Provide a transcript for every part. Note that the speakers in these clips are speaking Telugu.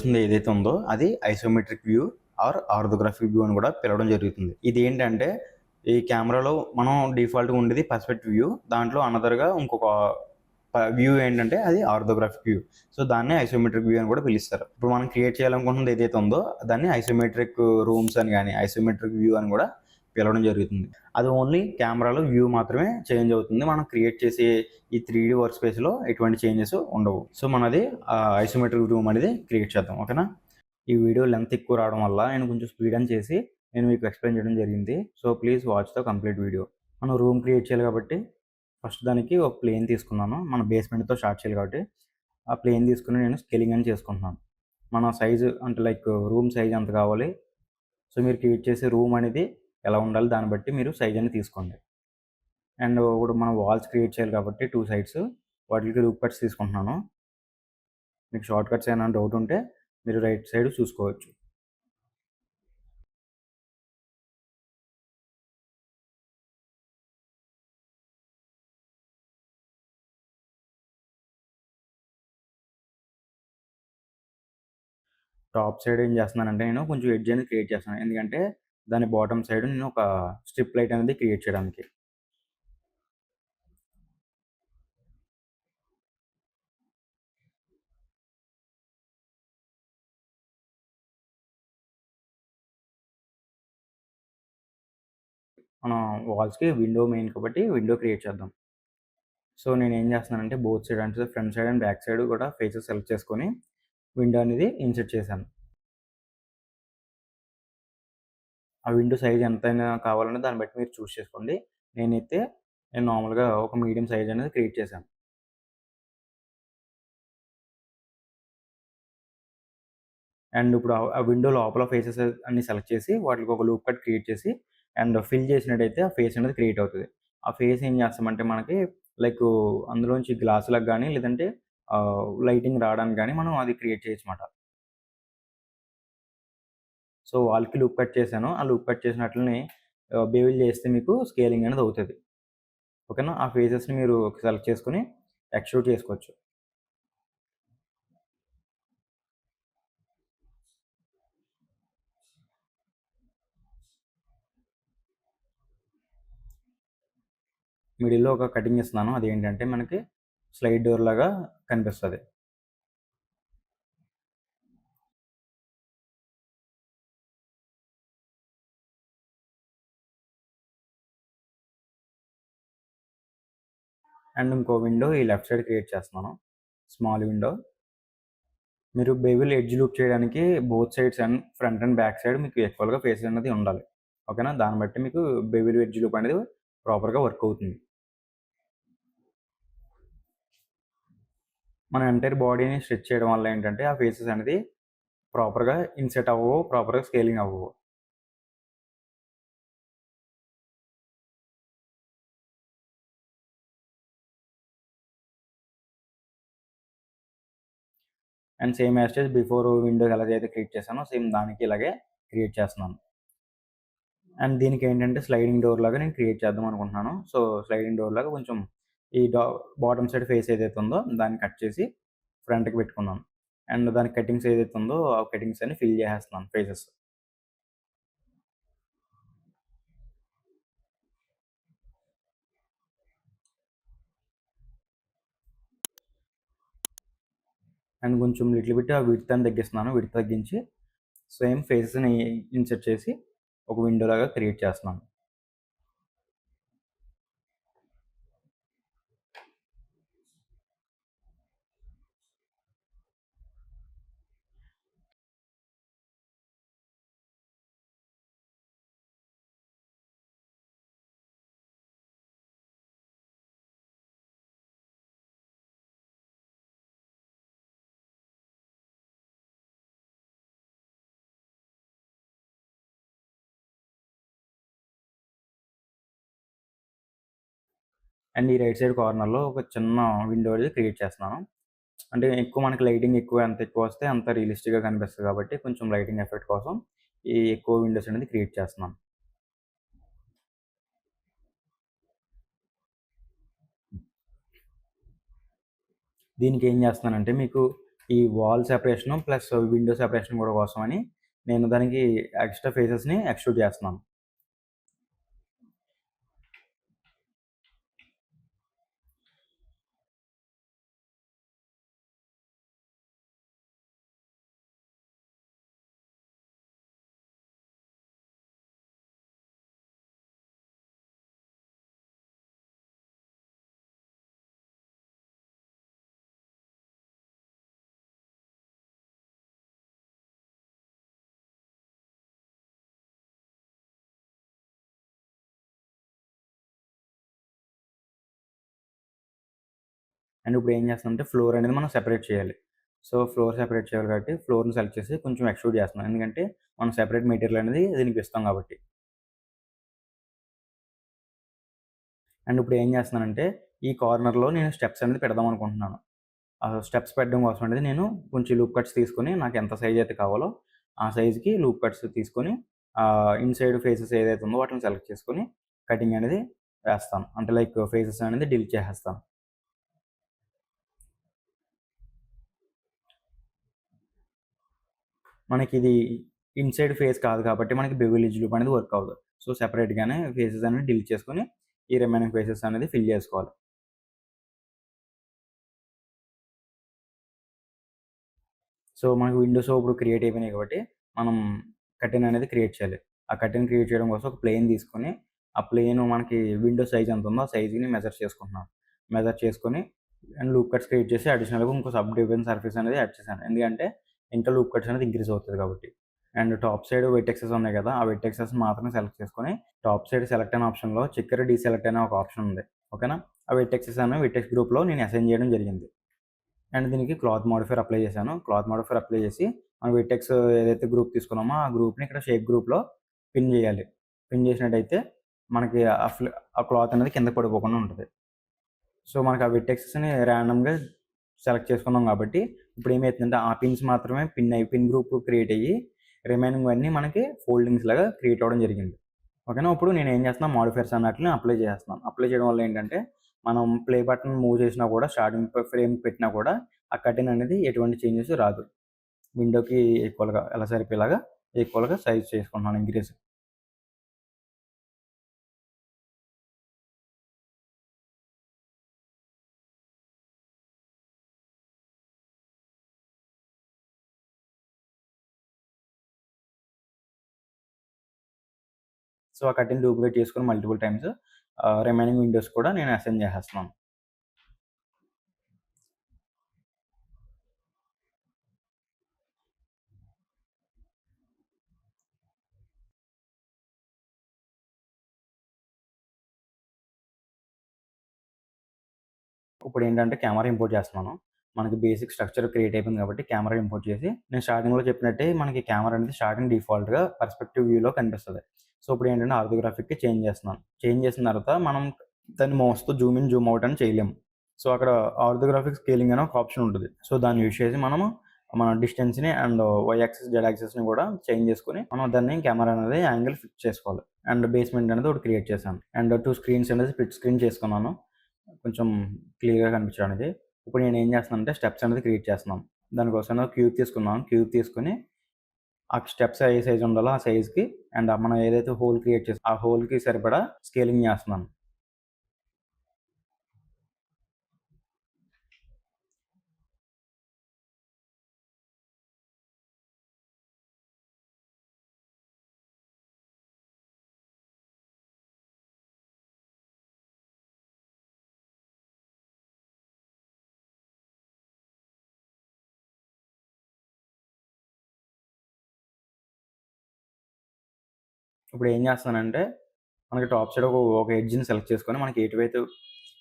చూస్తుంది ఏదైతే ఉందో అది isometric view or orthographic view అని కూడా పిలవడం జరుగుతుంది. ఇది ఏంటంటే ఈ కెమెరాలో మనం డిఫాల్ట్గా ఉండేది పర్స్పెక్టివ్ వ్యూ, దాంట్లో అనదర్గా ఇంకొక వ్యూ ఏంటంటే అది ఆర్థోగ్రాఫిక్ వ్యూ. సో దాన్ని ఐసోమెట్రిక్ వ్యూ అని కూడా పిలుస్తారు. ఇప్పుడు మనం క్రియేట్ చేయాలనుకుంటుంది ఏదైతే ఉందో దాన్ని ఐసోమెట్రిక్ రూమ్స్ అని కానీ ఐసోమెట్రిక్ వ్యూ అని కూడా పిలవడం జరుగుతుంది. అది ఓన్లీ కెమెరాలో వ్యూ మాత్రమే చేంజ్ అవుతుంది. మనం క్రియేట్ చేసే ఈ 3D వర్క్ స్పేస్లో ఎటువంటి చేంజెస్ ఉండవు. సో మనది ఐసోమెట్రిక్ రూమ్ అనేది క్రియేట్ చేద్దాం. ఓకేనా? ఈ వీడియో లెంత్ ఎక్కువ రావడం వల్ల నేను కొంచెం స్పీడ్ అని చేసి నేను మీకు ఎక్స్ప్లెయిన్ చేయడం జరిగింది. So please watch the complete video. మనం రూమ్ క్రియేట్ చేయాలి కాబట్టి ఫస్ట్ దానికి ఒక ప్లేన్ తీసుకున్నాను. మన బేస్మెంట్తో స్టార్ట్ చేయాలి కాబట్టి ఆ ప్లేన్ తీసుకుని నేను స్కేలింగ్ అని చేసుకుంటున్నాను. మన సైజు అంటే లైక్ రూమ్ సైజ్ ఎంత కావాలి, సో మీరు క్రియేట్ చేసే రూమ్ అనేది ఎలా ఉండాలి దాన్ని బట్టి మీరు సైజ్ అనేది తీసుకోండి. అండ్ ఇప్పుడు మనం వాల్స్ క్రియేట్ చేయాలి కాబట్టి 2 సైడ్స్ వాటికి రూప్ కట్స్ తీసుకుంటున్నాను. మీకు షార్ట్ కట్స్ ఏమైనా డౌట్ ఉంటే మీరు రైట్ సైడ్ చూసుకోవచ్చు. టాప్ సైడ్ ఏం చేస్తున్నానంటే నేను కొంచెం ఎడ్జ్ అనేది క్రియేట్ చేస్తున్నాను. ఎందుకంటే దాని బాటమ్ సైడ్ నేను ఒక స్ట్రిప్ లైట్ అనేది క్రియేట్ చేయడానికి. మనం వాల్స్‌కి విండో మెయిన్ కాబట్టి విండో క్రియేట్ చేద్దాం. సో నేనేం చేస్తున్నానంటే బోత్ సైడ్ అంటే front side and back side కూడా ఫేసెస్ సెలెక్ట్ చేసుకొని విండో అనేది ఇన్సర్ట్ చేశాను. ఆ విండో సైజ్ ఎంతైనా కావాలంటే దాన్ని బట్టి మీరు చూస్ చేసుకోండి. నేను నార్మల్‌గా ఒక మీడియం సైజ్ అనేది క్రియేట్ చేశాను. అండ్ ఇప్పుడు ఆ విండో లోపల ఫేసెస్ అన్ని సెలెక్ట్ చేసి వాటికి ఒక లూప్ కట్ క్రియేట్ చేసి అండ్ ఫిల్ చేసినట్టయితే ఆ ఫేస్ అనేది క్రియేట్ అవుతది. ఆ ఫేస్ ఏం చేస్తామంటే మనకి లైక్ అందులోంచి గ్లాసులకు గానీ లేదంటే లైటింగ్ రావడానికి గానీ మనం అది క్రియేట్ చేయొచ్చన్నమాట. సో వాల్‌కి లూప్ కట్ చేశాను. ఆ లూప్ కట్ చేసినట్లని బేవిల్ చేస్తే మీకు స్కేలింగ్ అనేది అవుతది. ఓకేనా? ఆ ఫేసెస్‌ని మీరు సెలెక్ట్ చేసుకొని ఎక్స్‌ట్రూడ్ చేసుకోవచ్చు. మిడిల్‌లో ఒక కటింగ్ ఇస్తున్నాను. అదేంటంటే మనకి స్లైడ్ డోర్ లాగా కనిపిస్తది. అండ్ ఇంకో విండో ఈ లెఫ్ట్ సైడ్ క్రియేట్ చేస్తున్నాను. Small window. మీరు బేవిల్ ఎడ్జ్ లూప్ చేయడానికి both sides and front and back side మీకు ఈక్వల్‌గా ఫేసెస్ అనేది ఉండాలి. ఓకేనా? దాన్ని బట్టి మీకు బేవిల్ ఎడ్జ్ లూప్ అనేది ప్రాపర్‌గా వర్క్ అవుతుంది. మన ఎంటైర్ బాడీని స్ట్రెచ్ చేయడం వల్ల ఏంటంటే ఆ ఫేసెస్ అనేది ప్రాపర్‌గా ఇన్సెట్ అవ్వవు, ప్రాపర్‌గా స్కేలింగ్ అవ్వవు. And same as these before window ఎలాగైతే క్రియేట్ చేశానో సేమ్ దానికి ఇలాగే క్రియేట్ చేస్తున్నాను. అండ్ దీనికి ఏంటంటే స్లైడింగ్ డోర్ లాగా నేను క్రియేట్ చేద్దాం అనుకుంటున్నాను. సో స్లైడింగ్ డోర్ లాగా కొంచెం ఈ బాటమ్ సైడ్ ఫేస్ ఏదైతే ఉందో దాన్ని కట్ చేసి ఫ్రంట్‌కి పెట్టుకున్నాను. అండ్ దాని కటింగ్స్ ఏదైతే ఉందో ఆ కటింగ్స్ అన్ని ఫిల్ చేసేస్తున్నాను ఫేసెస్. అండ్ కొంచెం లిటిల్ బిట్ ఆ విడ్త్ అని తగ్గిస్తున్నాను. విడ్త్ తగ్గించి సేమ్ ఫేసెస్‌ని ఇన్సర్ట్ చేసి ఒక విండో లాగా క్రియేట్ చేస్తున్నాను. అండ్ ఈ రైట్ సైడ్ కార్నర్‌లో ఒక చిన్న విండో అనేది క్రియేట్ చేస్తున్నాను. అంటే ఎక్కువ మనకి లైటింగ్ ఎంత ఎక్కువ వస్తే అంత రియలిస్టిక్‌గా కనిపిస్తది కాబట్టి కొంచెం లైటింగ్ ఎఫెక్ట్ కోసం ఈ ఎక్కువ విండోస్ అనేది క్రియేట్ చేస్తున్నాను. దీనికి ఏం చేస్తున్నానంటే మీకు ఈ wall separation plus window separation కూడా కోసమని నేను దానికి ఎక్స్ట్రా ఫేసెస్‌ని ఎక్స్ట్రూడ్ చేస్తున్నాను. అండ్ ఇప్పుడు ఏం చేస్తున్నానంటే ఫ్లోర్ అనేది మనం సెపరేట్ చేయాలి. సో, ఫ్లోర్ సెపరేట్ చేయాలి కాబట్టి ఫ్లోర్‌ని సెలెక్ట్ చేసి కొంచెం ఎక్స్ట్రూడ్ చేస్తున్నాను. ఎందుకంటే మనం సెపరేట్ మెటీరియల్ అనేది దీనికి ఇస్తాం కాబట్టి. అండ్ ఇప్పుడు ఏం చేస్తున్నానంటే ఈ కార్నర్‌లో నేను స్టెప్స్ అనేది పెడదాం అనుకుంటున్నాను. ఆ స్టెప్స్ పెట్టడం కోసం అనేది నేను కొంచెం లూప్ కట్స్ తీసుకొని నాకు ఎంత సైజ్ అయితే కావాలో ఆ సైజ్‌కి లూప్ కట్స్ తీసుకొని ఇన్‌సైడ్ ఫేసెస్ ఏదైతే ఉందో వాటిని సెలెక్ట్ చేసుకొని కటింగ్ అనేది వేస్తాను. అంటే లైక్ ఫేసెస్ అనేది డిలీట్ చేసేస్తాను. మనకిది ఇన్‌సైడ్ ఫేస్ కాదు కాబట్టి మనకి బెవిల్ ఎడ్జ్ లూప్ అనేది వర్క్ అవ్వదు. సో, సెపరేట్‌గానే ఫేసెస్ అనేది డిలీట్ చేసుకొని ఈ రిమైనింగ్ ఫేసెస్ అనేది ఫిల్ చేసుకోవాలి. సో, మనకు విండోస్ ఇప్పుడు క్రియేట్ అయిపోయినాయి కాబట్టి మనం కర్టెన్ అనేది క్రియేట్ చేయాలి. ఆ కర్టెన్ క్రియేట్ చేయడం కోసం ఒక ప్లేన్ తీసుకొని ఆ ప్లేన్ మనకి విండో సైజ్ ఎంత ఉందో ఆ సైజ్‌ని మెజర్ చేసుకుంటున్నాను. మెజర్ చేసుకొని అండ్ లూప్ కట్స్ క్రియేట్ చేసి అడిషనల్‌గా ఇంకో సబ్ డివిజన్ సర్ఫేస్ అనేది యాడ్ చేశాను. ఎందుకంటే ఇంకా లూప్ కట్స్ అనేది ఇంక్రీజ్ అవుతది కాబట్టి. అండ్ టాప్ సైడ్ వెర్టెక్సెస్ ఉన్నాయి కదా! ఆ వెర్టెక్సెస్ మాత్రమే సెలెక్ట్ చేసుకొని టాప్ సైడ్ సెలెక్ట్ అనే ఆప్షన్‌లో చెక్కర్ డీసెలెక్ట్ అనే ఒక ఆప్షన్ ఉంది. ఓకేనా? ఆ వెర్టెక్సెస్ అనేవి వెర్టెక్స్ గ్రూప్‌లో నేను అసైన్ చేయడం జరిగింది. అండ్ దీనికి క్లాత్ మోడిఫైయర్ అప్లై చేశాను. క్లాత్ మోడిఫైయర్ అప్లై చేసి మనం వెర్టెక్స్ ఏదైతే గ్రూప్ తీసుకున్నామో ఆ గ్రూప్‌ని ఇక్కడ షేప్ గ్రూప్‌లో పిన్ చేయాలి. పిన్ చేసినట్టయితే మనకి ఆ క్లాత్ అనేది కిందకి పడిపోకుండా ఉంటది. సో, మనకు ఆ వెర్టెక్సెస్‌ని ర్యాండమ్‌గా సెలెక్ట్ చేసుకున్నాం కాబట్టి ఇప్పుడు ఏమైతుందంటే ఆ పిన్స్ మాత్రమే పిన్ గ్రూప్ క్రియేట్ అయ్యి రిమైనింగ్‌వన్నీ మనకి ఫోల్డింగ్స్ లాగా క్రియేట్ అవ్వడం జరిగింది. ఓకేనా. ఇప్పుడు నేను ఏం చేస్తున్నా మోడిఫైయర్స్ అన్నిటిని అప్లై చేస్తున్నాను. అప్లై చేయడం వల్ల ఏంటంటే మనం ప్లే బటన్ మూవ్ చేసినా కూడా స్టార్టింగ్ ఫ్రేమ్ పెట్టినా కూడా ఆ కర్టెన్ అనేది ఎటువంటి చేంజెస్ రాదు. విండోకి ఈక్వల్‌గా ఎలా సరిపోయేలాగా ఈక్వల్‌గా సైజ్ చేసుకుంటున్నాను ఇంక్రీజ్. సో, ఆ కర్టెన్ డూప్లికేట్ చేసుకొని మల్టిపుల్ టైమ్స్ రిమైనింగ్ విండోస్ కూడా నేను అసైన్ చేసేస్తున్నాను. ఇప్పుడేంటంటే కెమెరా ఇంపోర్ట్ చేస్తున్నాను. మనకి బేసిక్ స్ట్రక్చర్ క్రియేట్ అయిపోయింది కాబట్టి కెమెరా ఇంపోర్ట్ చేసి నేను స్టార్టింగ్‌లో చెప్పినట్టే మనకి కెమెరా అనేది స్టార్టింగ్ డిఫాల్ట్‌గా పర్స్పెక్టివ్ వ్యూలో కనిపిస్తది. సో, ఇప్పుడేంటంటే ఆర్థోగ్రాఫిక్‌కి చేంజ్ చేస్తున్నాను. చేంజ్ చేసిన తర్వాత మనం దాన్ని మౌస్‌తో జూమ్ ఇన్, జూమ్ అవుట్ అని చేయలేము. సో, అక్కడ ఆర్థోగ్రాఫిక్ స్కేలింగ్ అనే ఒక ఆప్షన్ ఉంటది. సో, దాన్ని యూజ్ చేసి మనము మన డిస్టెన్స్‌ని అండ్ వై యాక్సిస్, జెడ్ యాక్సిస్‌ని కూడా చేంజ్ చేసుకొని మనం దాన్ని కెమెరా అనేది యాంగిల్ ఫిక్స్ చేసుకోవాలి. అండ్ బేస్‌మెంట్ అనేది ఒకటి క్రియేట్ చేశాను. అండ్ 2 స్క్రీన్స్ అనేది స్ప్లిట్ స్క్రీన్ చేసుకున్నాను. కొంచెం క్లియర్‌గా కనిపించడానికి. ఇప్పుడు నేనేం చేస్తున్నానంటే స్టెప్స్ అనేది క్రియేట్ చేస్తున్నాను. దానికోసం క్యూబ్ తీసుకున్నాను. క్యూబ్ తీసుకొని ఆ స్టెప్స్ ఏ సైజ్ ఉండాలో ఆ సైజ్‌కి అండ్ మనం ఏదైతే హోల్ క్రియేట్ చేసామో ఆ హోల్‌కి సరిపడా స్కేలింగ్ చేస్తున్నాను. ఇప్పుడు ఏం చేస్తున్నానంటే మనకి టాప్ సైడ్ ఒక ఎడ్జ్‌ని సెలెక్ట్ చేసుకొని మనకి ఎటువైతే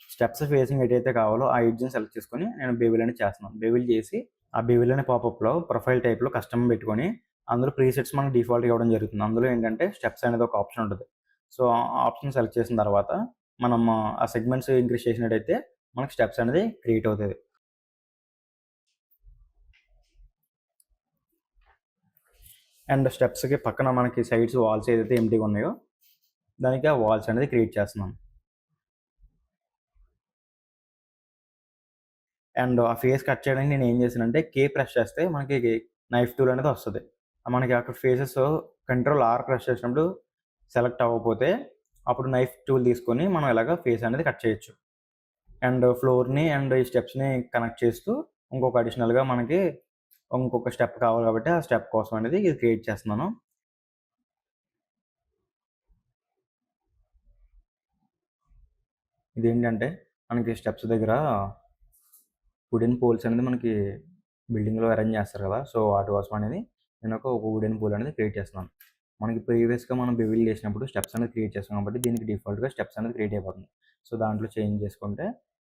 స్టెప్స్ ఫేసింగ్ ఎటైతే కావాలో ఆ ఎడ్జ్‌ని సెలెక్ట్ చేసుకొని నేను బెవిల్ అనేది చేస్తున్నాను. బెవిల్ చేసి ఆ బెవిల్ అనే పాపప్‌లో ప్రొఫైల్ టైప్‌లో కస్టమ్ పెట్టుకొని అందులో ప్రీసెట్స్ మనకు డిఫాల్ట్‌గా ఇవ్వడం జరుగుతుంది. అందులో ఏంటంటే స్టెప్స్ అనేది ఒక ఆప్షన్ ఉంటది. సో, ఆ ఆప్షన్ సెలెక్ట్ చేసిన తర్వాత మనం ఆ సెగ్మెంట్స్ ఇంక్రీజ్ చేసినట్టయితే మనకి స్టెప్స్ అనేది క్రియేట్ అవుతది. అండ్ స్టెప్స్‌కి పక్కన మనకి సైడ్స్ వాల్స్ ఏదైతే ఎంప్టీగా ఉన్నాయో దానికి ఆ వాల్స్ అనేది క్రియేట్ చేస్తున్నాను. అండ్ ఆ ఫేస్ కట్ చేయడానికి నేను ఏం చేశానంటే ప్రెస్ చేస్తే మనకి నైఫ్ టూల్ అనేది వస్తుంది. మనకి అక్కడ ఫేసెస్ కంట్రోల్ ప్రెస్ చేసినప్పుడు సెలెక్ట్ అవ్వకపోతే అప్పుడు నైఫ్ టూల్ తీసుకొని మనం ఇలాగ ఫేస్ అనేది కట్ చేయొచ్చు. అండ్ ఫ్లోర్ని అండ్ ఈ స్టెప్స్ని కనెక్ట్ చేస్తూ ఇంకొక అడిషనల్గా మనకి ఇంకొక స్టెప్ కావాలి కాబట్టి ఆ స్టెప్ కోసం అనేది ఇది క్రియేట్ చేస్తున్నాను. ఇదేంటంటే మనకి స్టెప్స్ దగ్గర వుడెన్ పోల్స్ అనేది మనకి బిల్డింగ్లో అరేంజ్ చేస్తారు కదా, సో వాటి కోసం అనేది నేను ఒక వుడెన్ పోల్ అనేది క్రియేట్ చేస్తున్నాను. మనకి ప్రీవియస్గా మనం బెవిల్ చేసినప్పుడు స్టెప్స్ అనేది క్రియేట్ చేస్తాం కాబట్టి దీనికి డిఫాల్ట్గా స్టెప్స్ అనేది క్రియేట్ అయిపోతుంది. సో దాంట్లో చేంజ్ చేసుకుంటే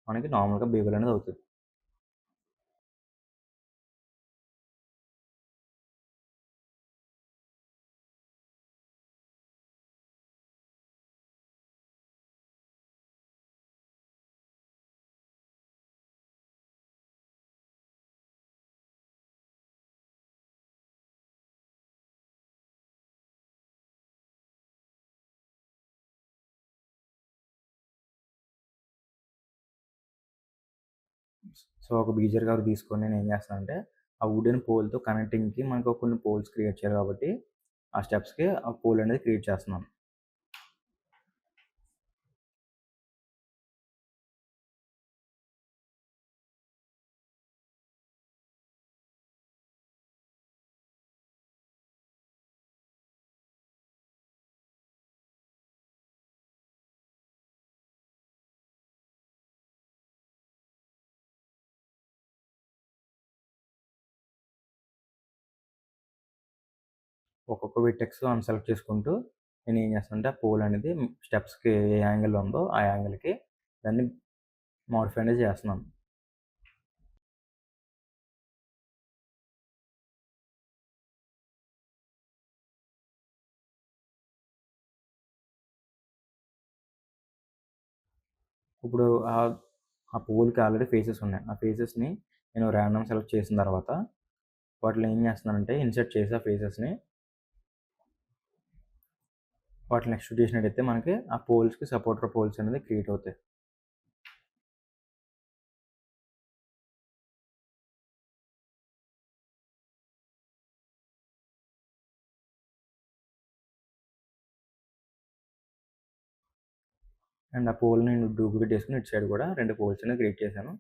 మనకి నార్మల్గా బెవిల్ అనేది అవుతుంది. సో ఒక బీజర్ కవర్ తీసుకొని నేను ఏం చేస్తానంటే ఆ వుడెన్ పోల్తో కనెక్టింగ్కి మనకు కొన్ని పోల్స్ క్రియేట్ చేయాలి కాబట్టి ఆ స్టెప్స్కి ఆ పోల్ అనేది క్రియేట్ చేస్తున్నాను. ఒక్కొక్క విటెక్స్ అన్సెలెక్ట్ చేసుకుంటూ నేను ఏం చేస్తానంటే ఆ పోల్ అనేది స్టెప్స్కి ఏ యాంగిల్ ఉందో ఆ యాంగిల్కి దాన్ని మోడిఫై అనేది చేస్తున్నాను. ఇప్పుడు ఆ పోల్కి ఆల్రెడీ ఫేసెస్ ఉన్నాయి. ఆ ఫేసెస్ని నేను ర్యాండమ్ సెలెక్ట్ చేసిన తర్వాత వాటిలో ఏం చేస్తున్నానంటే ఇన్సర్ట్ చేసి ఆ ఫేసెస్ని వాటిని ఎక్స్ట్రూడ్ చేసినట్టయితే మనకి ఆ పోల్స్కి సపోర్టర్ పోల్స్ అనేది క్రియేట్ అవుతాయి. అండ్ ఆ పోల్ని నేను డూప్లికేట్ చేసుకుని ఇటు సైడ్ కూడా 2 పోల్స్ అనేది క్రియేట్ చేశాను.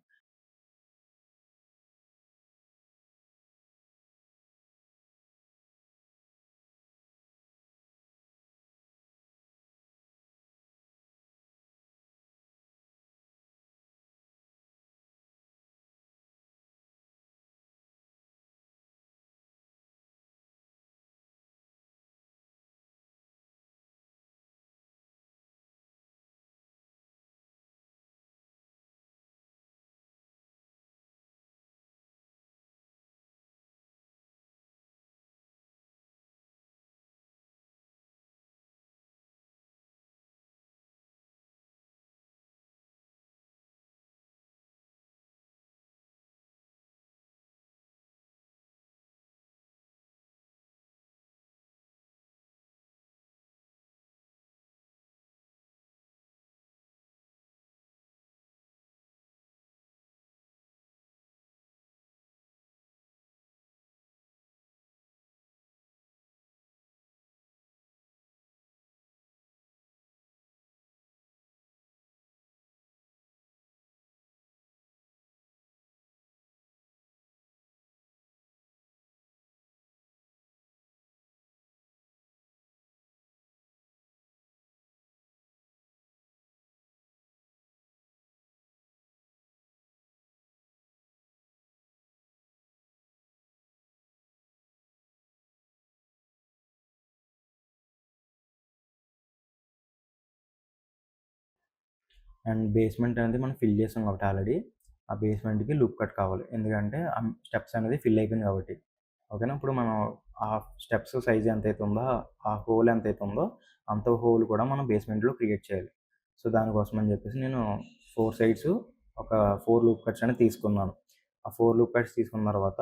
అండ్ బేస్మెంట్ అనేది మనం ఫిల్ చేసాం కాబట్టి ఆల్రెడీ ఆ బేస్మెంట్కి లూప్ కట్ కావాలి. ఎందుకంటే ఆ స్టెప్స్ అనేది ఫిల్ అయిపోయింది కాబట్టి. ఓకేనా, ఇప్పుడు మనం ఆ స్టెప్స్ సైజ్ ఎంతైతే ఉందో ఆ హోల్ ఎంతైతే ఉందో అంత హోల్ కూడా మనం బేస్మెంట్లో క్రియేట్ చేయాలి. సో దానికోసం అని చెప్పేసి నేను 4 సైడ్స్ ఒక 4 లూప్ కట్స్ అనేది తీసుకున్నాను. ఆ 4 లూప్ కట్స్ తీసుకున్న తర్వాత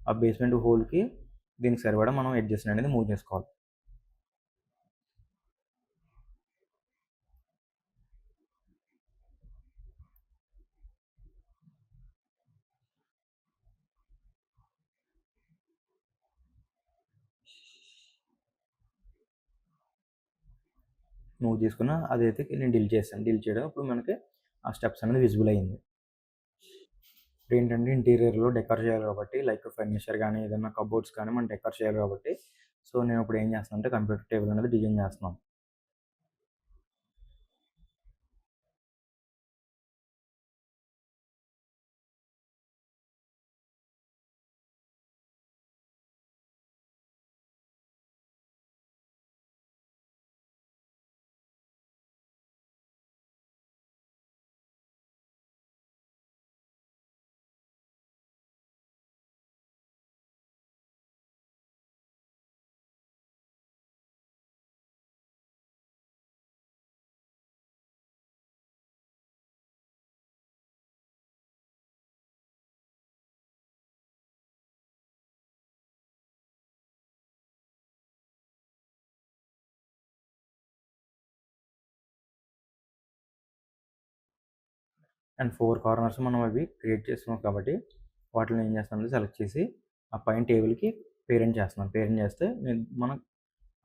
ఆ బేస్మెంట్ హోల్కి దీనికి సరిపడా మనం ఎడ్జెస్ అనేది మూవ్ చేసుకోవాలి. మూవ్ తీసుకున్న అదైతే నేను డిలీట్ చేశాను. డిలీట్ చేయడం ఇప్పుడు మనకి ఆ స్టెప్స్ అనేది విజిబుల్ అయింది. ఇప్పుడు ఏంటంటే ఇంటీరియర్లో డెకర్ చేయాలి కాబట్టి లైక్ ఫర్నిచర్ కానీ ఏదైనా కబోర్డ్స్ కానీ మనం డెకర్ చేయాలి కాబట్టి సో నేను ఇప్పుడు ఏం చేస్తాను అంటే కంప్యూటర్ టేబుల్ అనేది డిజైన్ చేస్తున్నాను. అండ్ 4 కార్నర్స్ మనం అవి క్రియేట్ చేస్తున్నాం కాబట్టి వాటిని ఏం చేస్తానంటే సెలెక్ట్ చేసి ఆ పైన టేబుల్కి పేరెంట్ చేస్తున్నాను. పేరెంట్ చేస్తే మనం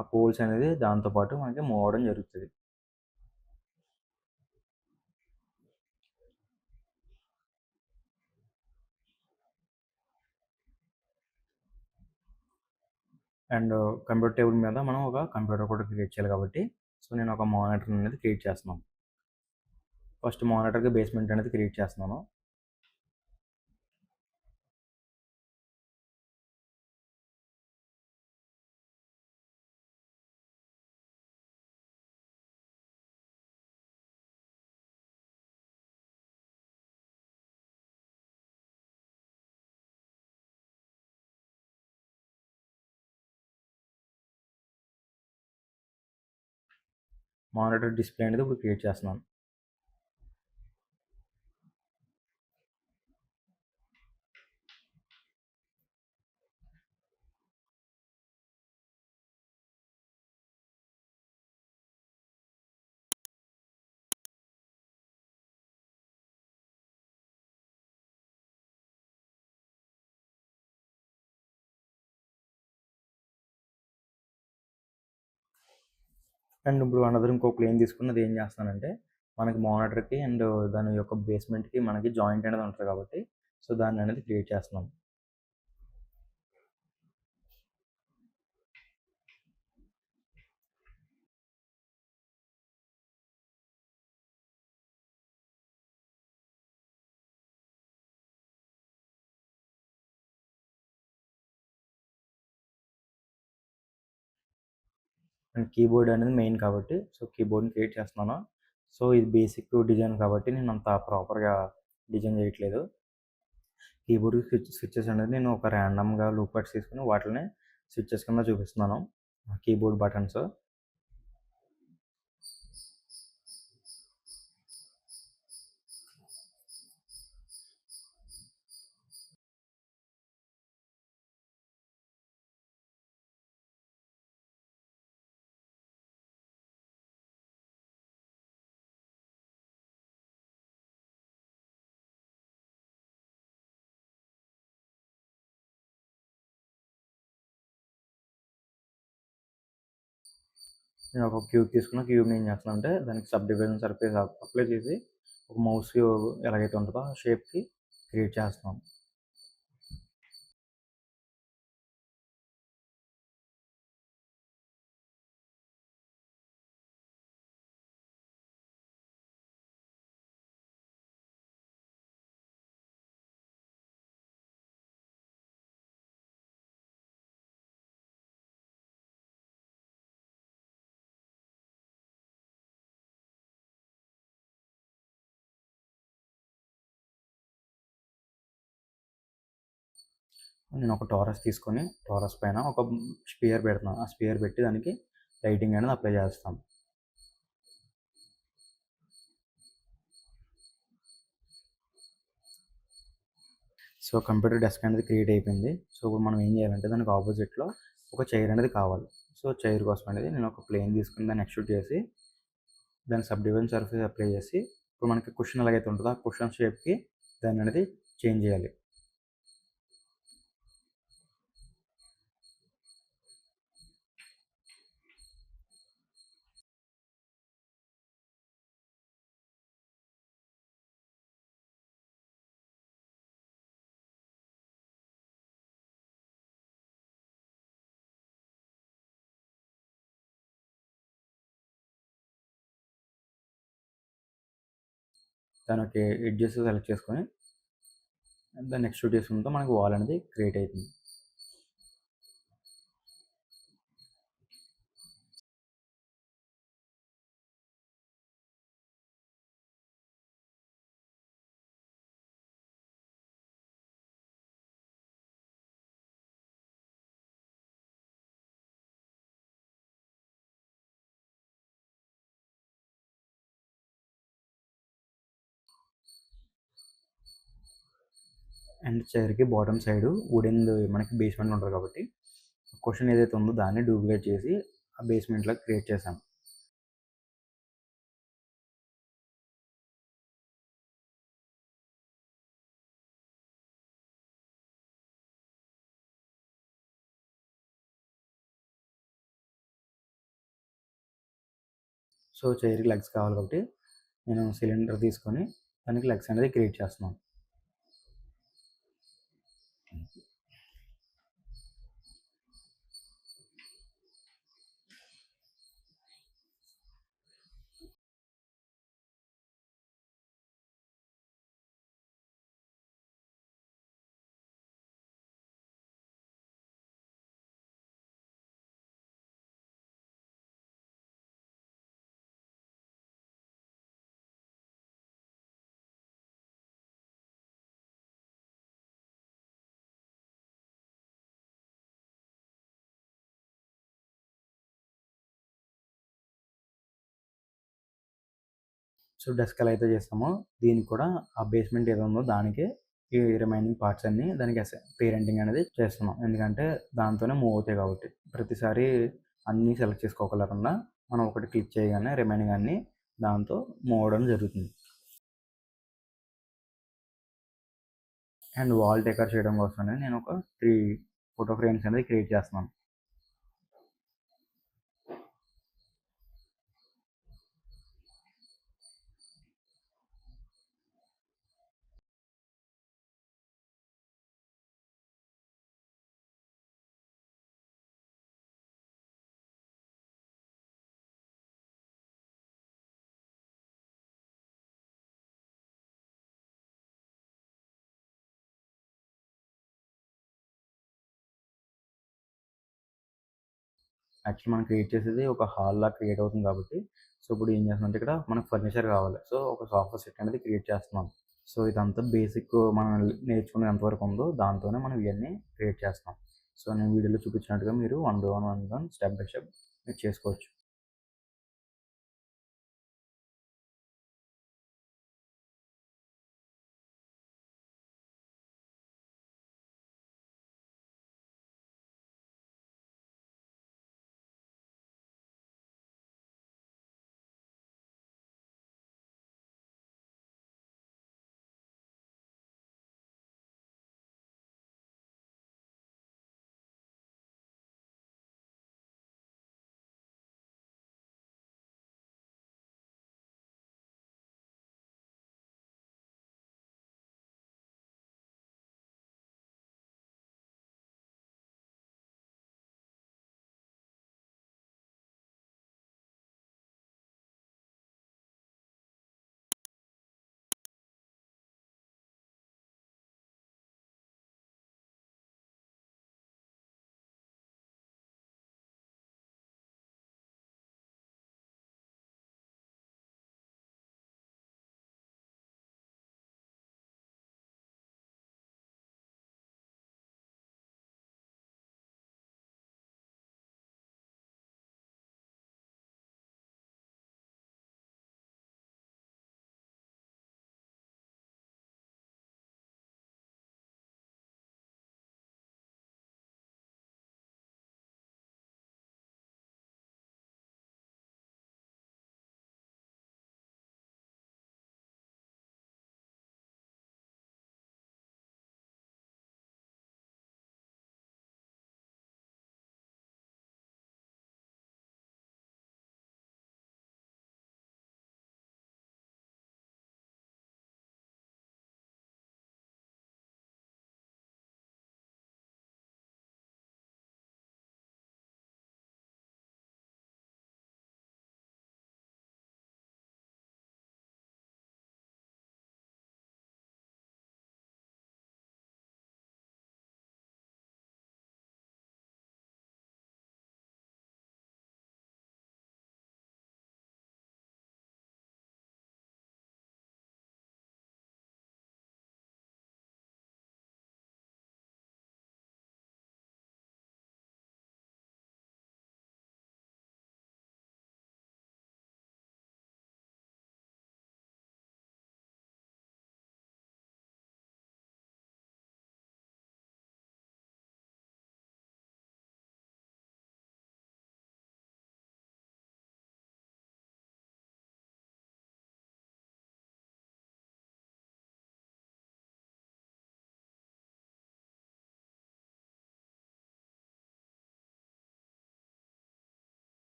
ఆ పోల్స్ అనేది దాంతోపాటు మనకి మూవ్ అవ్వడం జరుగుతుంది. అండ్ కంప్యూటర్ టేబుల్ మీద మనం ఒక కంప్యూటర్ కూడా క్రియేట్ చేయాలి కాబట్టి సో నేను ఒక మానిటర్ అనేది క్రియేట్ చేస్తున్నాను. ఫస్ట్ మానిటర్కి బేస్మెంట్ అనేది క్రియేట్ చేస్తున్నాను. మానిటర్ డిస్ప్లే అనేది ఇప్పుడు క్రియేట్ చేస్తున్నాను. అండ్ ఇప్పుడు అనదర్ ఇంకో ప్లేన్ తీసుకున్నది ఏం చేస్తానంటే మనకి మానిటర్కి అండ్ దాని యొక్క బేస్మెంట్కి మనకి జాయింట్ అనేది ఉంటుంది కాబట్టి సో దాన్ని అనేది క్రియేట్ చేస్తున్నాం. అండ్ కీబోర్డ్ అనేది మెయిన్ కాబట్టి సో కీబోర్డ్ని క్రియేట్ చేస్తున్నాను. సో ఇది బేసిక్ డిజైన్ కాబట్టి నేను అంత ప్రాపర్గా డిజైన్ చేయట్లేదు. కీబోర్డ్ స్విచ్చెస్ అనేది నేను ఒక ర్యాండమ్గా లూప్ కట్స్ తీసుకుని వాటిని స్విచ్చెస్ కింద చూపిస్తున్నాను కీబోర్డ్ బటన్స్. నేను ఒక క్యూబ్ తీసుకున్న క్యూబ్ని ఏం చేస్తున్నాను అంటే దానికి సబ్ డివిజన్ సర్ఫేస్ అప్లై చేసి ఒక మౌస్ ఎలాగైతే ఉంటుందో ఆ షేప్కి క్రియేట్ చేస్తున్నాం. నేను ఒక టారస్ తీసుకొని టారస్ పైన ఒక స్పియర్ పెడుతున్నాను. ఆ స్పియర్ పెట్టి దానికి లైటింగ్ అనేది అప్లై చేస్తాం. సో కంప్యూటర్ డెస్క్ అనేది క్రియేట్ అయిపోయింది. సో ఇప్పుడు మనం ఏం చేయాలంటే దానికి ఆపోజిట్లో ఒక చైర్ అనేది కావాలి. సో చైర్ కోసం అనేది నేను ఒక ప్లేన్ తీసుకుని దాన్ని ఎక్స్ట్రూడ్ చేసి దాన్ని సబ్ డివిజన్ సర్ఫేస్ అప్లై చేసి ఇప్పుడు మనకి కుషన్ ఎలాగైతే ఉంటుందో ఆ కుషన్ షేప్కి దాన్ని అనేది చేంజ్ చేయాలి. దానికి ఎడ్జెస్ సెలెక్ట్ చేసుకొని దాన్ని ఎక్స్ట్రూడ్ చేసుకుంటే మనకి వాల్ అనేది క్రియేట్ అవుతుంది. అండ్ చైర్కి బాటమ్ సైడ్ వుడెన్ది మనకి బేస్మెంట్ ఉంటుంది కాబట్టి క్వశ్చన్ ఏదైతే ఉందో దాన్ని డూప్లికేట్ చేసి ఆ బేస్మెంట్లో క్రియేట్ చేశాను. సో చైర్కి లెగ్స్ కావాలి కాబట్టి నేను సిలిండర్ తీసుకొని దానికి లెగ్స్ అనేది క్రియేట్ చేస్తున్నాను. సో డెస్క్ ఎలా అయితే చేస్తామో దీనికి కూడా ఆ బేస్మెంట్ ఏదో ఉందో దానికే ఈ రిమైనింగ్ పార్ట్స్ అన్నీ దానికి పేరెంటింగ్ అనేది చేస్తున్నాం. ఎందుకంటే దాంతోనే మూవ్ అవుతాయి కాబట్టి ప్రతిసారి అన్నీ సెలెక్ట్ చేసుకోగలకుండా మనం ఒకటి క్లిక్ చేయగానే రిమైనింగ్ అన్నీ దాంతో మూవ్ అవడం జరుగుతుంది. అండ్ వాల్ డెకర్ చేయడం కోసమని నేను ఒక 3 ఫోటో ఫ్రేమ్స్ అనేది క్రియేట్ చేస్తున్నాను. యాక్చువల్లీ మనం క్రియేట్ చేసేది ఒక హాల్‌లా క్రియేట్ అవుతుంది కాబట్టి సో ఇప్పుడు ఏం చేస్తున్నామంటే ఇక్కడ మనకు ఫర్నిచర్ కావాలి. సో ఒక సోఫా సెట్ అనేది క్రియేట్ చేస్తున్నాం. సో ఇదంతా బేసిక్ మనం నేర్చుకునేది ఎంతవరకు ఉందో దాంతోనే మనం ఇవన్నీ క్రియేట్ చేస్తాం. సో నేను వీడియోలో చూపించినట్టుగా మీరు one by one step by step మీరు చేసుకోవచ్చు.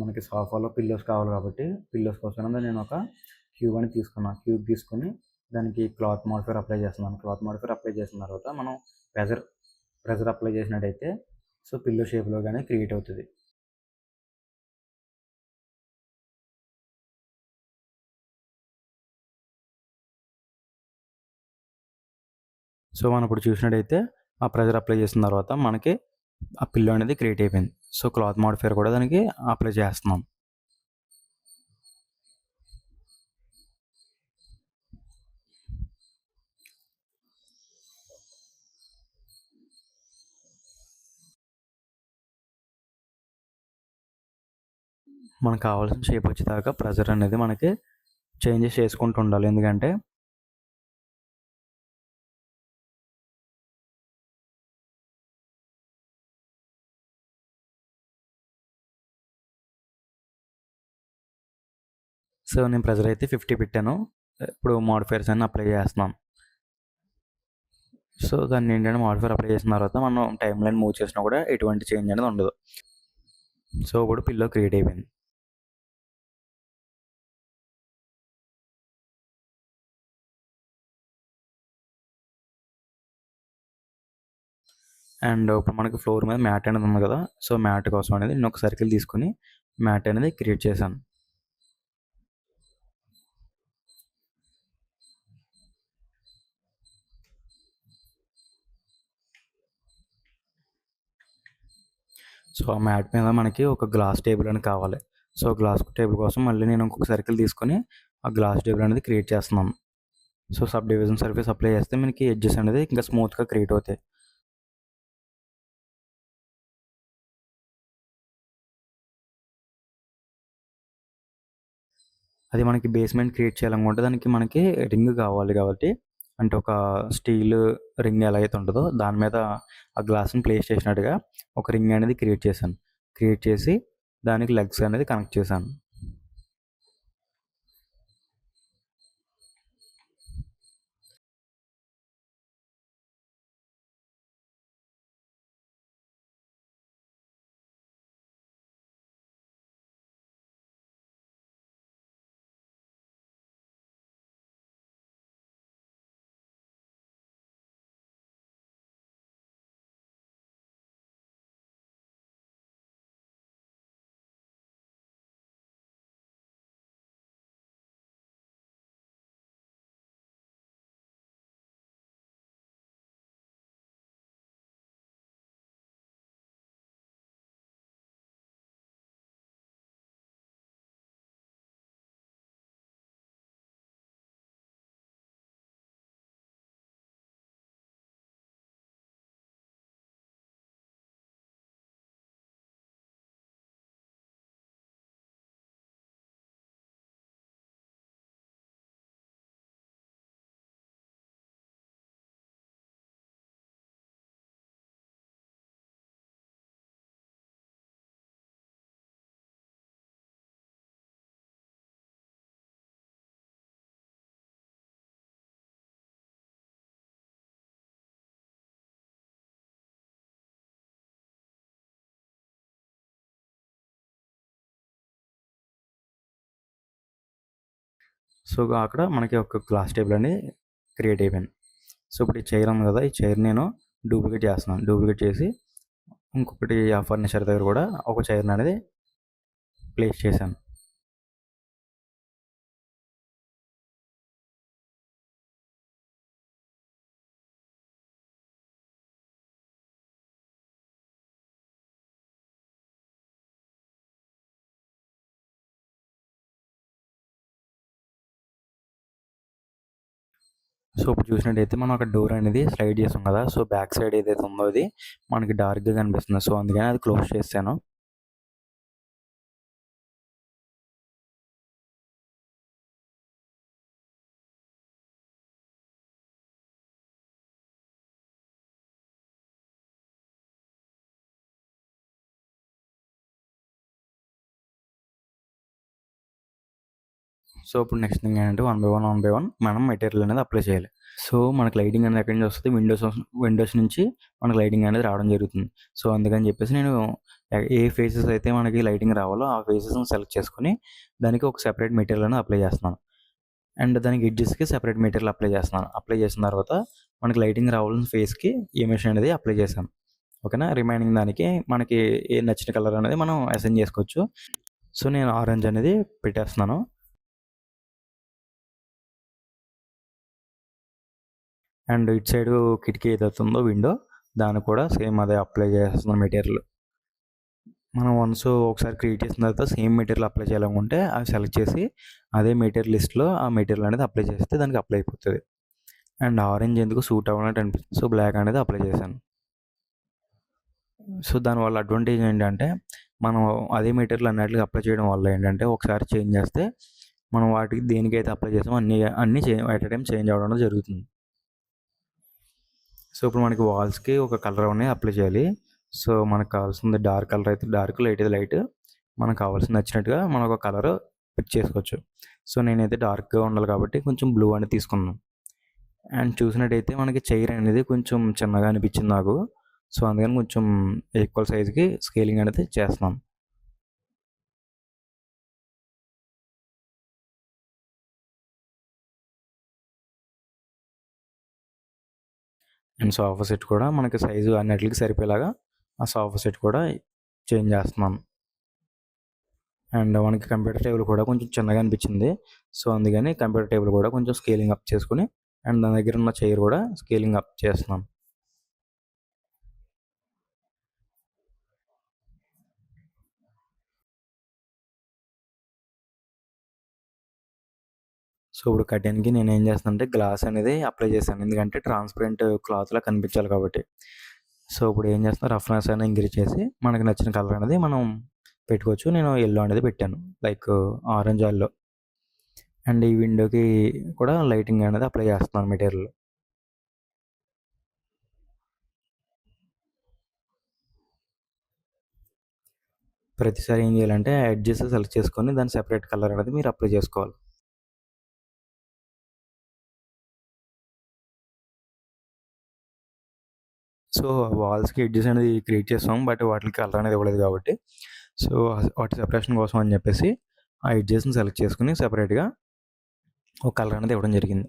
మనకి సోఫాలో పిల్లోస్ కావాలి కాబట్టి పిల్లోస్ కోసం నేను ఒక క్యూబ్ అని తీసుకున్నాను. క్యూబ్ తీసుకొని దానికి క్లాత్ మోడిఫైయర్ అప్లై చేస్తున్నాను. క్లాత్ మోడిఫైయర్ అప్లై చేసిన తర్వాత మనం ప్రెజర్ ప్రెజర్ అప్లై చేసినట్టయితే సో పిల్లో షేప్లో కానీ క్రియేట్ అవుతుంది. సో మనం ఇప్పుడు చూసినట్టయితే ఆ ప్రెజర్ అప్లై చేసిన తర్వాత మనకి ఆ పిల్లో అనేది క్రియేట్ అయిపోయింది. సో క్లాత్ మోడిఫైయర్ కూడా దానికి అప్లై చేస్తున్నాం. మనకు కావాల్సిన షేప్ వచ్చేదాకా ప్రెజర్ అనేది మనకి చేంజెస్ చేసుకుంటూ ఉండాలి. ఎందుకంటే సో నేను ప్రెజర్ అయితే 50 పెట్టాను. ఇప్పుడు మోడిఫైయర్స్ అన్ని అప్లై చేస్తున్నాం. సో దాన్ని ఏంటంటే మోడిఫైయర్ అప్లై చేసిన తర్వాత మనం టైం లైన్ మూవ్ చేసినా కూడా ఎటువంటి చేంజ్ అనేది ఉండదు. సో ఇప్పుడు పిల్లో క్రియేట్ అయిపోయింది. అండ్ ఇప్పుడు మనకి ఫ్లోర్ మీద మ్యాట్ అనేది ఉంది కదా, సో మ్యాట్ కోసం అనేది నేను ఒక సర్కిల్ తీసుకుని మ్యాట్ అనేది క్రియేట్ చేశాను. సో ఆ మ్యాట్ మీద మనకి ఒక గ్లాస్ టేబుల్ అని కావాలి. సో గ్లాస్ టేబుల్ కోసం మళ్ళీ నేను ఇంకొక సర్కిల్ తీసుకొని ఆ గ్లాస్ టేబుల్ అనేది క్రియేట్ చేస్తున్నాను. So sub division surface apply చేస్తే మనకి ఎడ్జెస్ అనేది ఇంకా స్మూత్గా క్రియేట్ అవుతాయి. అది మనకి బేస్మెంట్ క్రియేట్ చేయాలనుకుంటే దానికి మనకి రింగ్ కావాలి కాబట్టి, అంటే ఒక స్టీల్ రింగ్ ఎలా అయితే ఉంటుందో దాని మీద ఆ గ్లాస్ని ప్లేస్ చేసినట్టుగా ఒక రింగ్ అనేది క్రియేట్ చేశాను. క్రియేట్ చేసి దానికి లెగ్స్ అనేది కనెక్ట్ చేశాను. సో అక్కడ మనకి ఒక గ్లాస్ టేబుల్ అనేది క్రియేట్ అయిపోయింది. సో ఇప్పుడు ఈ చైర్ ఉంది కదా, ఈ చైర్ నేను డూప్లికేట్ చేస్తున్నాను. డూప్లికేట్ చేసి ఇంకొకటి ఆ ఫర్నిచర్ దగ్గర కూడా ఒక చైర్ అనేది ప్లేస్ చేశాను. సో ఇప్పుడు చూసినట్టయితే మనం అక్కడ డోర్ అనేది స్లైడ్ చేసాం కదా, సో బ్యాక్ సైడ్ ఏదైతే ఉందో అది మనకి డార్క్గా కనిపిస్తుంది. సో అందుకని అది క్లోజ్ చేశాను. సో ఇప్పుడు నెక్స్ట్ థింగ్ ఏంటంటే వన్ బై వన్ మనం మెటీరియల్ అనేది అప్లై చేయాలి. సో మనకి లైటింగ్ అనేది ఎక్కడి నుంచి వస్తుంది, విండోస్ నుంచి మనకి లైటింగ్ అనేది రావడం జరుగుతుంది. సో అందుకని చెప్పేసి నేను ఏ ఫేసెస్ అయితే మనకి లైటింగ్ రావాలో ఆ ఫేసెస్‌ని సెలెక్ట్ చేసుకొని దానికి ఒక సెపరేట్ మెటీరియల్ అనేది అప్లై చేస్తున్నాను. అండ్ దానికి ఎడ్జెస్‌కి సెపరేట్ మెటీరియల్ అప్లై చేస్తున్నాను. అప్లై చేసిన తర్వాత మనకి లైటింగ్ రావాల్సిన ఫేస్‌కి ఎమిషన్ అనేది అప్లై చేశాను. ఓకేనా. రిమైనింగ్ దానికి మనకి ఏ నచ్చిన కలర్ అనేది మనం అసైన్ చేసుకోవచ్చు. సో, నేను ఆరెంజ్ అనేది పెట్టేస్తున్నాను. అండ్ ఇటు సైడు కిటికీ ఏదైతే ఉందో విండో దానికి కూడా సేమ్ అదే అప్లై చేసేస్తున్నాను మెటీరియల్. మనం వన్స్ ఒకసారి క్రియేట్ చేసిన తర్వాత సేమ్ మెటీరియల్ అప్లై చేయాలనుకుంటే అవి సెలెక్ట్ చేసి అదే మెటీరియల్ లిస్ట్‌లో ఆ మెటీరియల్ అనేది అప్లై చేస్తే దానికి అప్లై అయిపోతది. అండ్ ఆరెంజ్ ఎందుకో సూట్ అవ్వనట్టు అనిపించింది. సో, బ్లాక్ అనేది అప్లై చేశాను. సో, దానివల్ల అడ్వాంటేజ్ ఏంటంటే మనం అదే మెటీరియల్ అన్నిట్లికి అప్లై చేయడం వల్ల ఏంటంటే ఒకసారి చేంజ్ చేస్తే మనం వాటికి దేనికైతే అప్లై చేసామో అన్నీ ఎట్ ఎ టైమ్ చేంజ్ అవ్వడం జరుగుతుంది. సో, ఇప్పుడు మనకి వాల్స్‌కి ఒక కలర్ అనేది అప్లై చేయాలి. సో, మనకు కావాల్సింది డార్క్ కలర్ అయితే డార్క్, లైట్ అయితే లైట్. మనకు కావాల్సింది నచ్చినట్టుగా మనం ఒక కలర్ పిక్ చేసుకోవచ్చు. సో, నేనైతే డార్క్‌గా ఉండాలి కాబట్టి కొంచెం బ్లూ అనేది తీసుకున్నాను. అండ్ చూసినట్టయితే మనకి చైర్ అనేది కొంచెం చిన్నగా అనిపించింది నాకు. సో, అందుకని కొంచెం ఈక్వల్ సైజ్‌కి స్కేలింగ్ అనేది చేస్తున్నాను. అండ్ సోఫా సెట్ కూడా మనకి సైజు అన్నిట్లికి సరిపోయేలాగా ఆ సోఫా సెట్ కూడా చేంజ్ చేస్తున్నాను. అండ్ మనకి కంప్యూటర్ టేబుల్ కూడా కొంచెం చిన్నగా అనిపించింది. సో, అందుకని కంప్యూటర్ టేబుల్ కూడా కొంచెం స్కేలింగ్ అప్ చేసుకొని అండ్ దాని దగ్గర ఉన్న చైర్ కూడా స్కేలింగ్ అప్ చేస్తున్నాను. సో, ఇప్పుడు కర్టెన్‌కి నేనేం చేస్తానంటే గ్లాస్ అనేది అప్లై చేశాను. ఎందుకంటే ట్రాన్స్‌పరెంట్ క్లాత్‌లా కనిపించాలి కాబట్టి. సో, ఇప్పుడు ఏం చేస్తున్నా రఫ్‌నెస్ అనేది ఇంక్రీజ్ చేసి మనకు నచ్చిన కలర్ అనేది మనం పెట్టుకోవచ్చు. నేను యెల్లో అనేది పెట్టాను. Like orange, yellow. అండ్ ఈ విండోకి కూడా లైటింగ్ అనేది అప్లై చేస్తున్నాను మెటీరియల్. ప్రతిసారి ఏం చేయాలంటే ఎడ్జెస్ సెలెక్ట్ చేసుకొని దాన్ని సెపరేట్ కలర్ అనేది మీరు అప్లై చేసుకోవాలి. సో, వాల్స్‌కి ఎడ్జెస్ అనేది క్రియేట్ చేసాం. బట్ వాటికి కలర్ అనేది ఇవ్వలేదు కాబట్టి సో, వాటి సెపరేషన్ కోసం అని చెప్పేసి ఆ ఎడ్జెస్‌ని సెలెక్ట్ చేసుకొని సెపరేట్‌గా ఒక కలర్ అనేది ఇవ్వడం జరిగింది.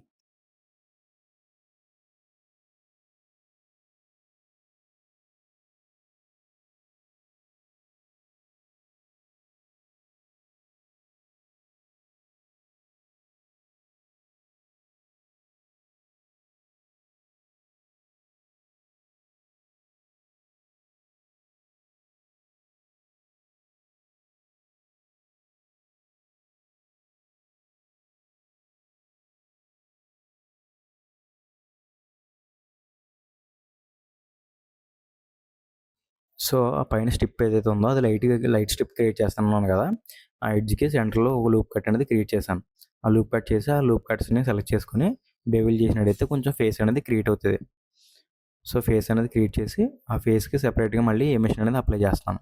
సో, ఆ పైన స్ట్రిప్ ఏదైతే ఉందో అది లైట్ స్ట్రిప్ క్రియేట్ చేస్తున్నాను కదా! ఆ ఎడ్జ్‌కి సెంటర్‌లో ఒక లూప్ కట్ అనేది క్రియేట్ చేశాను. ఆ లూప్ కట్ చేసి ఆ లూప్ కట్స్‌ని సెలెక్ట్ చేసుకొని బెవిల్ చేసినట్టయితే కొంచెం ఫేస్ అనేది క్రియేట్ అవుతది. సో, ఫేస్ అనేది క్రియేట్ చేసి ఆ ఫేస్‌కి సెపరేట్‌గా మళ్ళీ ఎమిషన్ అనేది అప్లై చేస్తాను.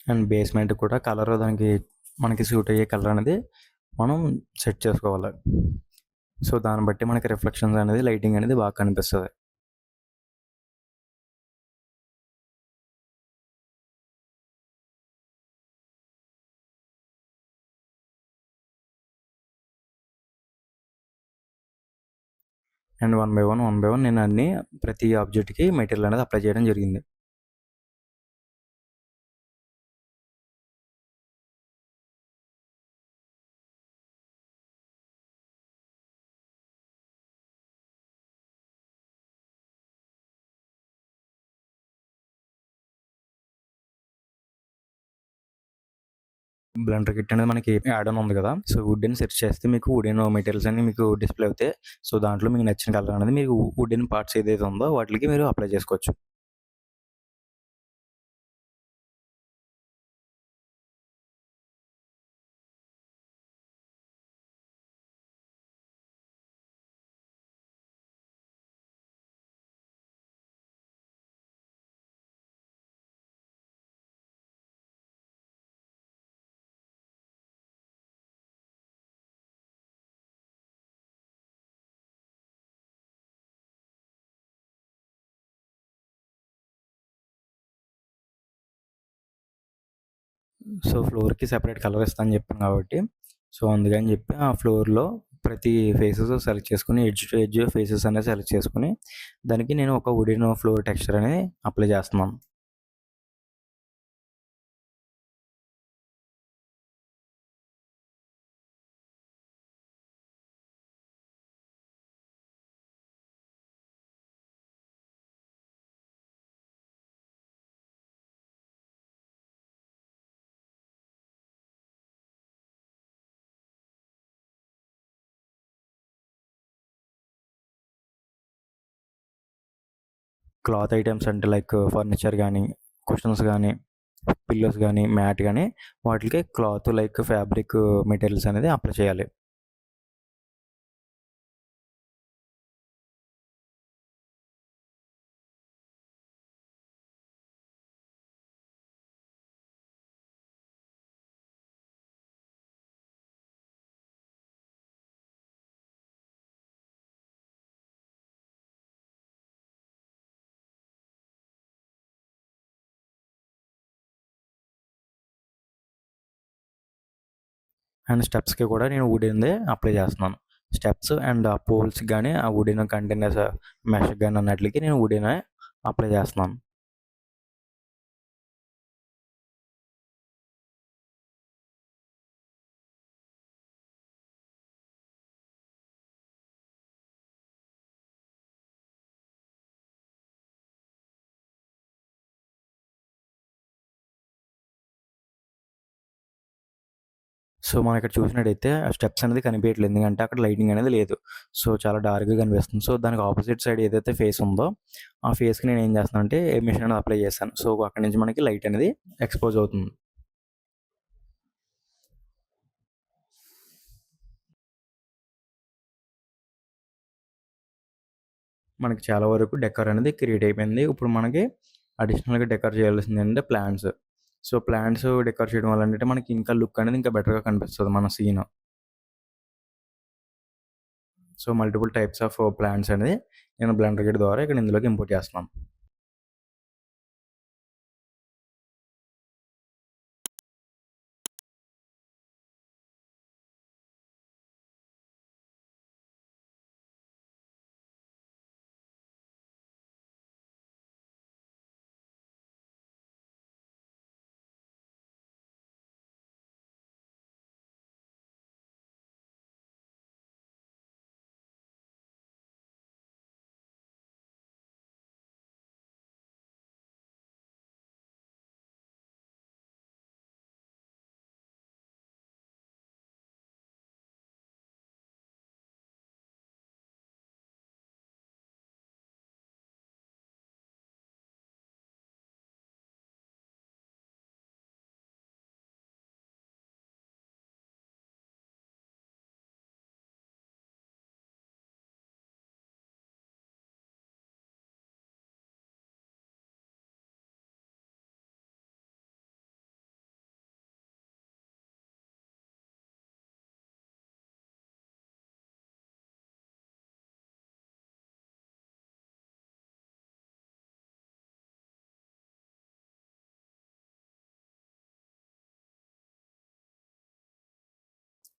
అండ్ బేస్‌మెంట్ కూడా కలర్ దానికి మనకి సూట్ అయ్యే కలర్ అనేది మనం సెట్ చేసుకోవాలి. సో, దాన్ని బట్టి మనకి రిఫ్లెక్షన్స్ అనేది లైటింగ్ అనేది బాగా కనిపిస్తది. అండ్ వన్ బై వన్ నేను అన్నీ ప్రతి ఆబ్జెక్ట్‌కి మెటీరియల్ అనేది అప్లై చేయడం జరిగింది. బ్లెండర్ కిట్ అనేది మనకి యాడ్ ఆన్ ఉంది కదా! సో, వుడ్ అని సెర్చ్ చేస్తే మీకు వుడెన్ మెటీరియల్స్ అన్నీ మీకు డిస్‌ప్లే అవుతాయి. సో, దాంట్లో మీకు నచ్చిన కలర్ అనేది మీకు వుడెన్ పార్ట్స్ ఏదైతే ఉందో వాటిలికి మీరు అప్లై చేసుకోవచ్చు. సో, ఫ్లోర్‌కి సెపరేట్ కలర్ ఇస్తా అని చెప్పాను కాబట్టి, సో, అందుకని చెప్పి ఆ ఫ్లోర్‌లో ప్రతి ఫేసెస్ సెలెక్ట్ చేసుకొని, ఎడ్జ్ టు ఎడ్జ్ ఫేసెస్ అనేది సెలెక్ట్ చేసుకొని, దానికి నేను ఒక వుడెన్ ఫ్లోర్ టెక్స్చర్ అనేది అప్లై చేస్తున్నాను. క్లాత్ ఐటెమ్స్ అంటే లైక్ ఫర్నిచర్ గానీ, కుషన్స్ గానీ, పిల్లోస్ గానీ, మ్యాట్ గానీ వాటిలికి క్లాత్ లైక్ ఫ్యాబ్రిక్ మెటీరియల్స్ అనేది అప్లై చేయాలి. అండ్ స్టెప్స్‌కి కూడా నేను వుడెన్‌దే అప్లై చేస్తున్నాను. స్టెప్స్ అండ్ ఆ పోల్స్‌కి గానీ, ఆ వుడెన్ కంటైనర్స్ మెష్‌కి గానీ అన్నిట్లికి నేను వుడెనే అప్లై చేస్తున్నాను. సో, మనం ఇక్కడ చూసినట్టయితే ఆ స్టెప్స్ అనేది కనిపియట్లేదు. ఎందుకంటే అక్కడ లైటింగ్ అనేది లేదు. సో, చాలా డార్క్‌గా కనిపిస్తుంది. సో, దానికి ఆపోజిట్ సైడ్ ఏదైతే ఫేస్ ఉందో, ఆ ఫేస్‌కి నేనేం చేస్తున్నానంటే ఎమిషన్ అనేది అప్లై చేశాను. సో, అక్కడి నుంచి మనకి లైట్ అనేది ఎక్స్‌పోజ్ అవుతుంది. మనకి చాలా వరకు డెకర్ అనేది క్రియేట్ అయిపోయింది. ఇప్పుడు మనకి అడిషనల్‌గా డెకర్ చేయాల్సిందేంటంటే ప్లాంట్స్. సో, ప్లాంట్స్ డెకర్ చేయడం వల్ల ఏంటంటే మనకి ఇంకా లుక్ అనేది ఇంకా బెటర్‌గా కనిపిస్తది మన scene. So, multiple types of plants అనేది నేను బ్లెండర్ కిట్ ద్వారా ఇక్కడ ఇందులోకి ఇంపోర్ట్ చేస్తున్నాను.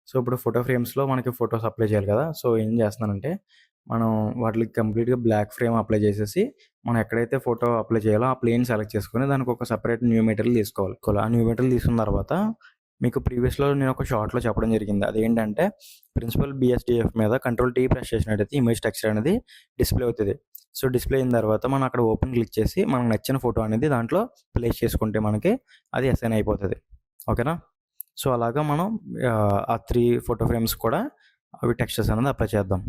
సో, ఇప్పుడు ఫోటో ఫ్రేమ్స్‌లో మనకి ఫోటోస్ అప్లై చేయాలి కదా! సో, ఏం చేస్తున్నానంటే, మనం వాటిలికి కంప్లీట్‌గా బ్లాక్ ఫ్రేమ్ అప్లై చేసేసి, మనం ఎక్కడైతే ఫోటో అప్లై చేయాలో ఆ ప్లేన్ సెలెక్ట్ చేసుకొని, దానికి ఒక సెపరేట్ న్యూ మెటీరియల్ తీసుకోవాలి. ఆ న్యూ మెటీరియల్ తీసుకున్న తర్వాత, మీకు ప్రీవియస్‌లో నేను ఒక షార్ట్‌లో చెప్పడం జరిగింది. అదేంటంటే, ప్రిన్సిపల్ బీఎస్‌డీఎఫ్ మీద కంట్రోల్ టీ ప్రెస్ చేసినట్టయితే ఇమేజ్ టెక్స్చర్ అనేది డిస్‌ప్లే అవుతది. సో, డిస్‌ప్లే అయిన తర్వాత మనం అక్కడ ఓపెన్ క్లిక్ చేసి, మనకు నచ్చిన ఫోటో అనేది దాంట్లో ప్లేస్ చేసుకుంటే మనకి అది అసైన్ అయిపోతది. ఓకేనా? సో, అలాగా మనం ఆ 3 ఫోటో ఫ్రేమ్స్ కూడా అవి టెక్స్చర్స్ అనేది అప్లై చేద్దాం.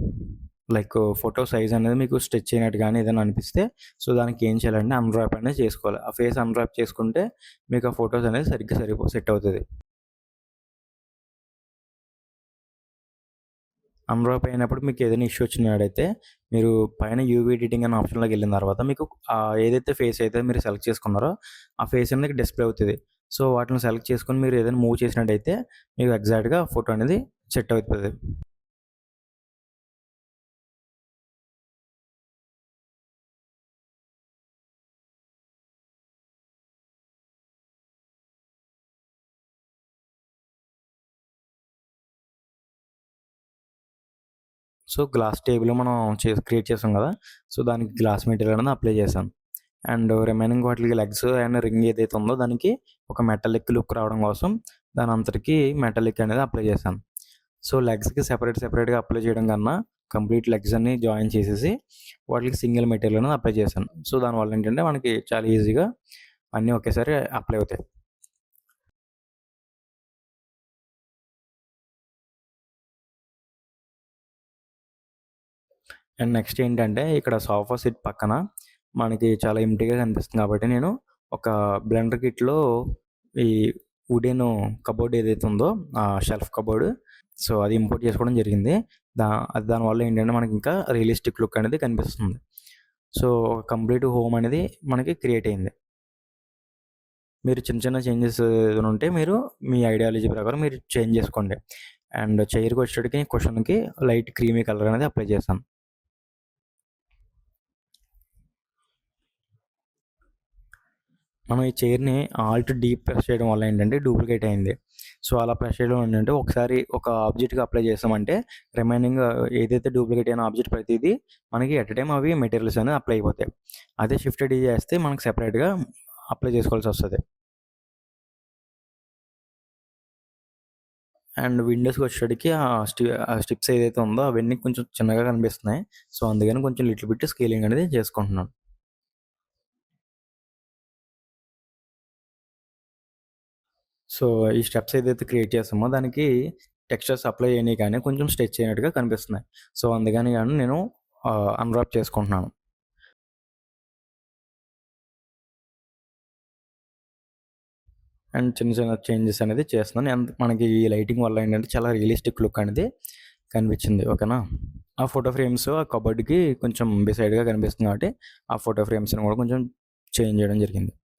లైక్ ఫోటో సైజ్ అనేది మీకు స్ట్రెచ్ అయినట్టు గాని ఏదైనా అనిపిస్తే, సో, దానికి ఏం చేయాలంటే అన్‌వ్రాప్ అనేది చేసుకోవాలి. ఆ ఫేస్ అన్‌వ్రాప్ చేసుకుంటే మీకు ఆ ఫోటోస్ అనేది సరిగ్గా సెట్ అవుతది. అన్‌వ్రాప్ అయినప్పుడు మీకు ఏదైనా ఇష్యూ వచ్చినట్టయితే, మీరు పైన యూవీ ఎడిటింగ్ అనే ఆప్షన్‌లోకి వెళ్ళిన తర్వాత మీకు ఏదైతే ఫేస్ అయితే మీరు సెలెక్ట్ చేసుకున్నారో, ఆ ఫేస్ అనేది డిస్‌ప్లే అవుతది. సో, వాటిని సెలెక్ట్ చేసుకొని మీరు ఏదైనా మూవ్ చేసినట్టయితే, మీకు ఎగ్జాక్ట్‌గా ఫోటో అనేది సెట్ అవుతది. సో గ్లాస్ టేబుల్ మనం క్రియేట్ చేసాం కదా, సో దానికి గ్లాస్ మెటీరియల్ అనేది అప్లై చేశాను. అండ్ రిమైనింగ్ వాటికి లెగ్స్ అండ్ రింగ్ ఏదైతే ఉందో దానికి ఒక మెటాలిక్ లుక్ రావడం కోసం దాని అంతటికి మెటాలిక్ అనేది అప్లై చేశాను. సో లెగ్స్కి సెపరేట్గా అప్లై చేయడం కన్నా కంప్లీట్ లెగ్స్ అన్ని జాయిన్ చేసేసి వాటికి సింగిల్ మెటీరియల్ అనేది అప్లై చేశాను. సో దానివల్ల ఏంటంటే మనకి చాలా ఈజీగా అన్నీ ఒకేసారి అప్లై అవుతాయి. అండ్ నెక్స్ట్ ఏంటంటే ఇక్కడ సోఫా సెట్ పక్కన మనకి చాలా ఎంప్టీగా కనిపిస్తుంది కాబట్టి నేను ఒక బ్లెండర్ కిట్లో ఈ వుడెన్ కబోర్డ్ ఏదైతే ఉందో ఆ షెల్ఫ్ కబోర్డ్, సో అది ఇంపోర్ట్ చేసుకోవడం జరిగింది. దానివల్ల ఏంటంటే మనకి ఇంకా రియలిస్టిక్ లుక్ అనేది కనిపిస్తుంది. సో కంప్లీట్ హోమ్ అనేది మనకి క్రియేట్ అయింది. మీరు చిన్న చిన్న చేంజెస్ ఏదైనా ఉంటే మీరు మీ ఐడియాలజీ ప్రకారం మీరు చేంజ్ చేసుకోండి. అండ్ చైర్కి వచ్చేటికి కుషన్కి లైట్ క్రీమీ కలర్ అనేది అప్లై చేస్తాను. మనం ఈ చైర్ని ఆల్ట్ డీప్ ప్రెస్ చేయడం వల్ల ఏంటంటే డూప్లికేట్ అయింది. సో అలా ప్రెస్ చేయడం ఏంటంటే ఒకసారి ఒక ఆబ్జెక్ట్కి అప్లై చేసామంటే రిమైనింగ్ ఏదైతే డూప్లికేట్ అయిన ఆబ్జెక్ట్ ప్రతిదీ మనకి ఎట్ టైం అవి మెటీరియల్స్ అనేది అప్లై అయిపోతాయి. అదే షిఫ్టెడ్ చేస్తే మనకి సెపరేట్గా అప్లై చేసుకోవాల్సి వస్తుంది. అండ్ విండోస్కి వచ్చేటికి ఆ స్టిప్స్ ఏదైతే ఉందో అవన్నీ కొంచెం చిన్నగా కనిపిస్తున్నాయి. సో అందుకని కొంచెం లిటిల్ బిట్ స్కేలింగ్ అనేది చేసుకుంటున్నాను. సో ఈ స్టెప్స్ ఏదైతే క్రియేట్ చేసామో దానికి టెక్స్చర్స్ అప్లై అయినాయి కానీ కొంచెం స్ట్రెచ్ అయినట్టుగా కనిపిస్తున్నాయి. సో అందుకని కానీ నేను అన్రాప్ చేసుకుంటున్నాను. అండ్ చిన్న చిన్న చేంజెస్ అనేది చేస్తున్నాను. అండ్ మనకి ఈ లైటింగ్ వల్ల ఏంటంటే చాలా రియలిస్టిక్ లుక్ అనేది కనిపించింది. ఓకేనా. ఆ ఫోటో ఫ్రేమ్స్ ఆ కబోర్డ్కి కొంచెం బిసైడ్గా కనిపిస్తుంది కాబట్టి ఆ ఫోటో ఫ్రేమ్స్ని కూడా కొంచెం చేంజ్ చేయడం జరిగింది.